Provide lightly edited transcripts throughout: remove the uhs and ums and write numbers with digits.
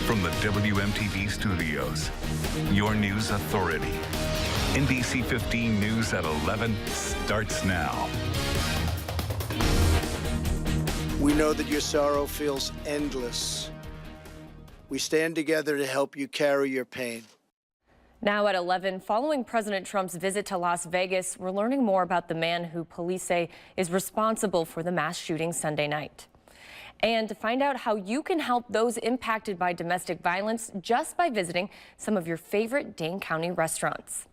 From the WMTV studios, your news authority. NBC15 News at 11 starts now. We know that your sorrow feels endless. We stand together to help you carry your pain. Now at 11, following President Trump's visit to Las Vegas, we're learning more about the man who police say is responsible for the mass shooting Sunday night. And to find out how you can help those impacted by domestic violence just by visiting some of your favorite Dane County restaurants.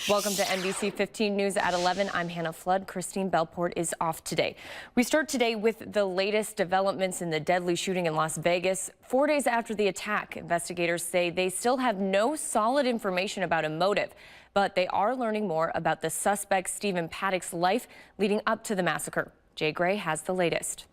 Welcome to NBC15 News at 11. I'm Hannah Flood. Christine Belport is off today. We start today with the latest developments in the deadly shooting in Las Vegas. 4 days after the attack, investigators say they still have no solid information about a motive, but they are learning more about the suspect Stephen Paddock's life leading up to the massacre. Jay Gray has the latest.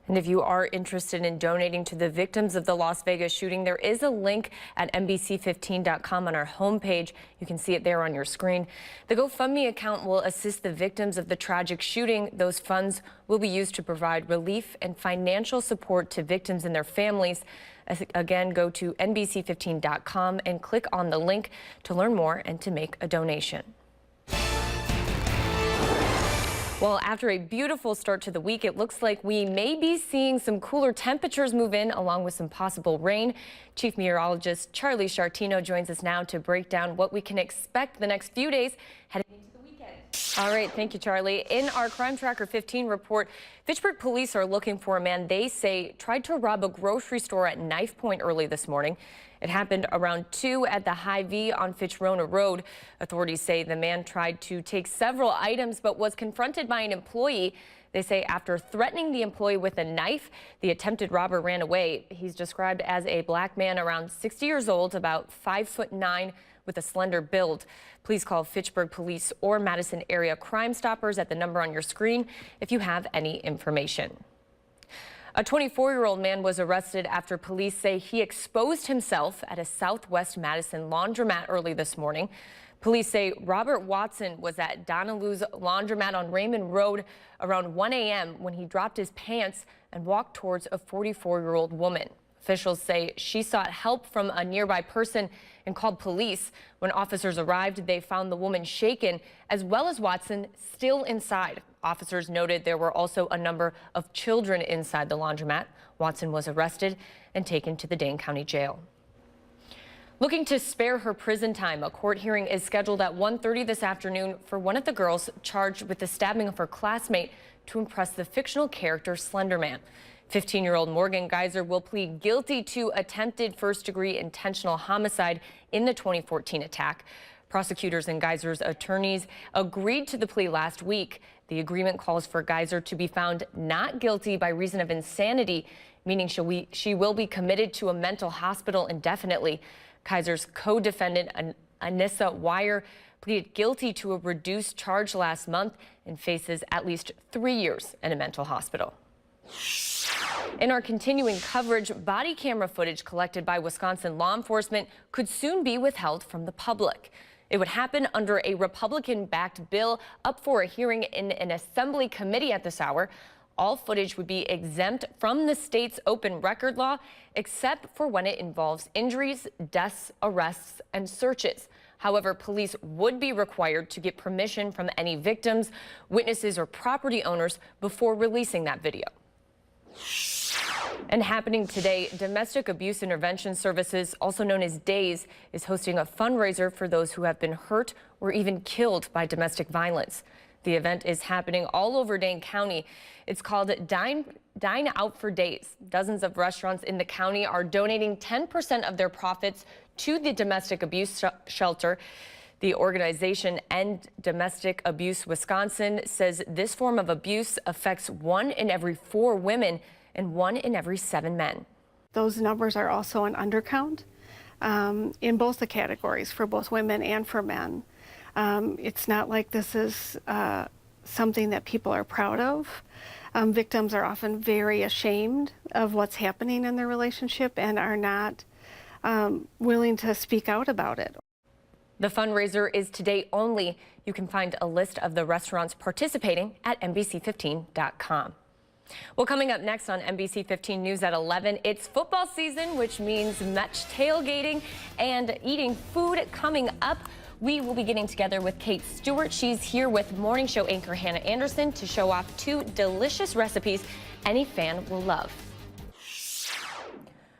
And if you are interested in donating to the victims of the Las Vegas shooting, there is a link at NBC15.com on our homepage. You can see it there on your screen. The GoFundMe account will assist the victims of the tragic shooting. Those funds will be used to provide relief and financial support to victims and their families. Again, go to NBC15.com and click on the link to learn more and to make a donation. Well, after a beautiful start to the week, it looks like we may be seeing some cooler temperatures move in along with some possible rain. Chief Meteorologist Charlie Chartino joins us now to break down what we can expect the next few days heading into the weekend. All right. Thank you, Charlie. In our Crime Tracker 15 report, Fitchburg police are looking for a man they say tried to rob a grocery store at knife point early this morning. It happened around 2 at the Hy-Vee on Fitch-Rona Road. Authorities say the man tried to take several items but was confronted by an employee. They say after threatening the employee with a knife, the attempted robber ran away. He's described as a black man around 60 years old, about 5'9", with a slender build. Please call Fitchburg Police or Madison Area Crime Stoppers at the number on your screen if you have any information. A 24-year-old man was arrested after police say he exposed himself at a Southwest Madison laundromat early this morning. Police say Robert Watson was at Donaloo's laundromat on Raymond Road around 1 a.m. when he dropped his pants and walked towards a 44-year-old woman. Officials say she sought help from a nearby person and called police. When officers arrived, they found the woman shaken, as well as Watson still inside. Officers noted there were also a number of children inside the laundromat. Watson was arrested and taken to the Dane County Jail. Looking to spare her prison time, a court hearing is scheduled at 1:30 this afternoon for one of the girls charged with the stabbing of her classmate to impress the fictional character Slenderman. 15-year-old Morgan Geyser will plead guilty to attempted first-degree intentional homicide in the 2014 attack. Prosecutors and Geyser's attorneys agreed to the plea last week. The agreement calls for Geyser to be found not guilty by reason of insanity, meaning she will be committed to a mental hospital indefinitely. Geyser's co-defendant, Anissa Wire, pleaded guilty to a reduced charge last month and faces at least 3 years in a mental hospital. In our continuing coverage, body camera footage collected by Wisconsin law enforcement could soon be withheld from the public. It would happen under a Republican-backed bill up for a hearing in an assembly committee at this hour. All footage would be exempt from the state's open record law, except for when it involves injuries, deaths, arrests, and searches. However, police would be required to get permission from any victims, witnesses, or property owners before releasing that video. And happening today, Domestic Abuse Intervention Services, also known as DAYS, is hosting a fundraiser for those who have been hurt or even killed by domestic violence. The event is happening all over Dane County. It's called Dine Out for Days. Dozens of restaurants in the county are donating 10% of their profits to the domestic abuse shelter. The organization End Domestic Abuse Wisconsin says this form of abuse affects 1 in every 4 women and 1 in every 7 men. Those numbers are also an undercount in both the categories, for both women and for men. It's not like this is something that people are proud of. Victims are often very ashamed of what's happening in their relationship and are not willing to speak out about it. The fundraiser is today only. You can find a list of the restaurants participating at NBC15.com. Well, coming up next on NBC15 News at 11, it's football season, which means much tailgating and eating food coming up. We will be getting together with Kate Stewart. She's here with morning show anchor Hannah Anderson to show off 2 delicious recipes any fan will love.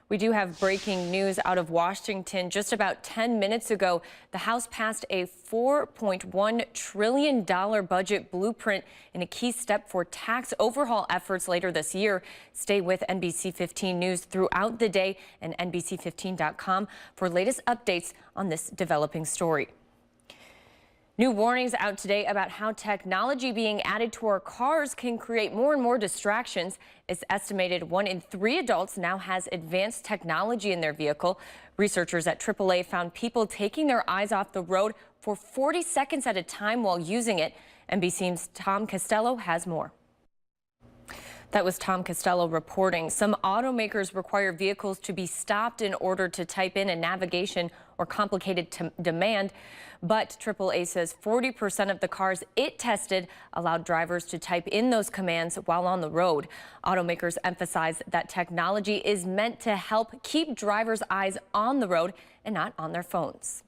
We do have breaking news out of Washington. Just about 10 minutes ago, the House passed a $4.1 trillion budget blueprint in a key step for tax overhaul efforts later this year. Stay with NBC15 News throughout the day and NBC15.com for latest updates on this developing story. New warnings out today about how technology being added to our cars can create more and more distractions. It's estimated 1 in 3 adults now has advanced technology in their vehicle. Researchers at AAA found people taking their eyes off the road for 40 seconds at a time while using it. NBC's Tom Costello has more. That was Tom Costello reporting. Some automakers require vehicles to be stopped in order to type in a navigation or complicated demand. But AAA says 40% of the cars it tested allowed drivers to type in those commands while on the road. Automakers emphasize that technology is meant to help keep drivers' eyes on the road and not on their phones.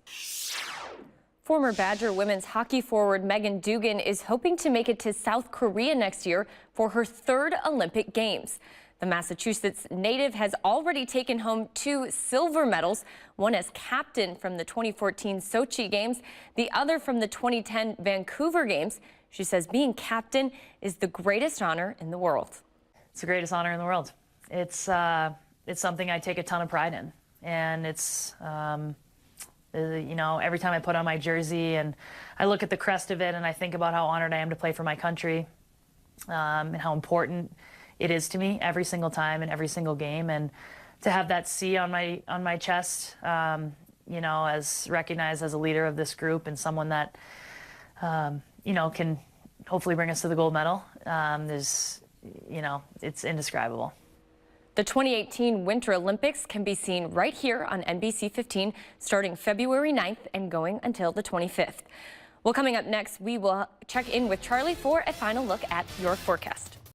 Former Badger women's hockey forward Megan Dugan is hoping to make it to South Korea next year for her 3rd Olympic Games. The Massachusetts native has already taken home 2 silver medals, one as captain from the 2014 Sochi Games, the other from the 2010 Vancouver Games. She says being captain is the greatest honor in the world. It's the greatest honor in the world. It's something I take a ton of pride in, and it's you know, every time I put on my jersey and I look at the crest of it and I think about how honored I am to play for my country, and how important it is to me every single time in every single game, and to have that C on my chest, you know, as recognized as a leader of this group and someone that you know, can hopefully bring us to the gold medal, is, you know, it's indescribable. The 2018 Winter Olympics can be seen right here on NBC15 starting February 9th and going until the 25th. Well, coming up next, we will check in with Charlie for a final look at your forecast.